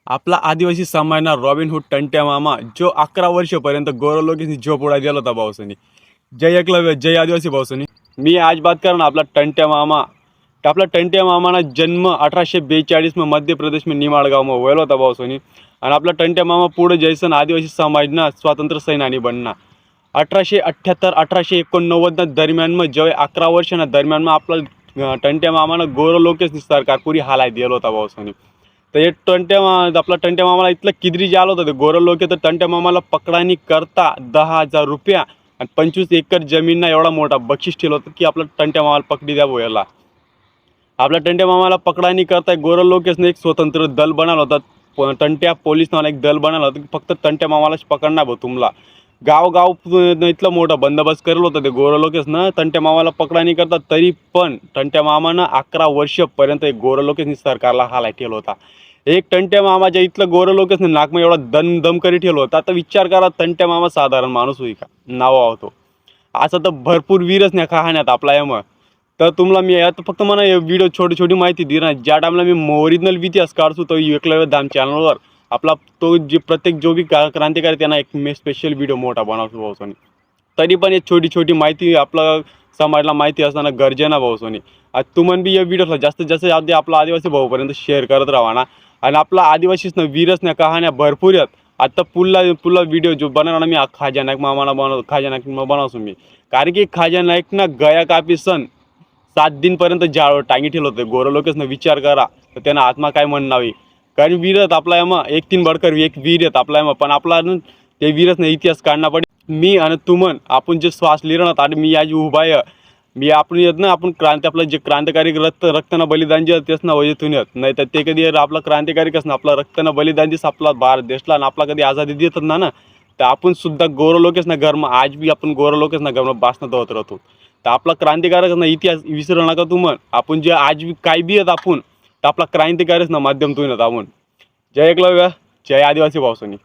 आपला आदिवासी समाजना रॉबिनहूड टंट्या मामा जो 11 वर्षपर्यंत गोरलोकीची झोप उडा दिला होता भाऊसनी। जय एकलव्य, जय आदिवासी भाऊसनी। मी आज बात करना आपला टंट्या मामा। आपला टंट्या मामाना जन्म 1842 में मध्य प्रदेश में निमाड़ गाव में व्हायला होता भाऊसनी। आणि आपला टंट्या मामा पुढे जैसन आदिवासी समाजना स्वातंत्र्य सेनानी बनना 1878-1889 दरम्यान में जेव्हा 11 वर्षांना दरम्यान में आपला टंट्या मामाना गोरलोकेसनी सरकार पुरी हालाय दिला होता भाऊसनी। तर हे आपला टंट्या मामाला इतलं किदरी जे आलं होतं ते गोरं लोक तर टंट्या मामाला पकडानी करता 10,000 रुपया आणि 25 एकर जमीनना एवढा मोठा बक्षीस ठेवलं होतं की आपला टंट्या मामाला पकडी द्या बोयाला। आपला टंट्या मामाला पकडानी करता गोरं लोकेसने एक स्वतंत्र दल बनावला होता। टंट्या पोलीस नावाला एक दल बनावलं होतं की फक्त टंट्या मामालाच पकडणार भाऊ तुम्हाला। गाव गाव इतलं मोठा बंदोबस्त करेल होतं ते गोरं लोकेसनं टंट्या मामाला पकडानी करता। तरी पण टंट्या मामानं 11 वर्षपर्यंत एक गोरं लोकेसनी सरकारला हालाय ठेवला होता। एक टंट्या मामाच्या इथलं गोरं लोकेसने नाकमध्ये एवढा दम करी ठेवला होता। आता विचार करा टंट्या मामा साधारण माणूस होई का नावा होतो असं तर भरपूर वीरच नाही कहाण्यात आपला यम। तर तुम्हाला मी आता फक्त मला व्हिडिओ छोटी छोटी माहिती दे ना। ज्या टाइमला मी ओरिजिनल इतिहास काढतो तो एकलव्य धाम चॅनलवर आपला तो जे प्रत्येक जो भी क्रांतिकारी त्यांना एक मी स्पेशल व्हिडिओ मोठा बनवतो भाऊसोनी। तरी पण एक छोटी छोटी माहिती आपला समाजला माहिती असताना गरजेना भाऊसोनी। आज तुम्ही बी या व्हिडिओला जास्तीत जास्त आपला आदिवासी भाऊपर्यंत शेअर करत राहा ना। आणि आपला आदिवासीसनं वीरसनं कहाण्या भरपूर आहेत। आता पुल्ला व्हिडिओ जो बनवणार मी खाजा नाईक मामाला खाजा नाईक बनवतो मी। कारण की खाजा नाईक ना गया कापी सन 7 दिनपर्यंत जाळवर टांगी ठेवलं होतं। गोरं लोकेसनं विचार करा तर त्यांना आत्मा काय म्हणणावी। कारण वीरत आपला यमा एक 3 बडकर एक वीर आहेत आपला यमा पण आपला ते वीरसनं इतिहास काढणं पडे। मी आणि तुमन आपण जे श्वास लिहिणार आणि मी आज उभा आहे मी आपण येत ना आपण क्रांती आपलं जे क्रांतिकारी रक्तना बलिदान जे तेच ना वजतून येत नाही तर ते कधी आपला क्रांतिकारी कसं आपला रक्तना बलिदान दिस आपला भारत देशला आणि आपला कधी आझादी देतात ना तर आपण सुद्धा गोरं लोकेस ना घरमा आज बी आपण गोरं लोकेस ना घरमा बासना होत राहतो। तर आपला क्रांतिकारक ना इतिहास विसरू नका तुम्ही। आपण जे आज बी काय बी आहेत आपण तर आपला क्रांतिकारक ना माध्यमातून येत आपण। जय एकलव्य, जय आदिवासी भाऊसनी।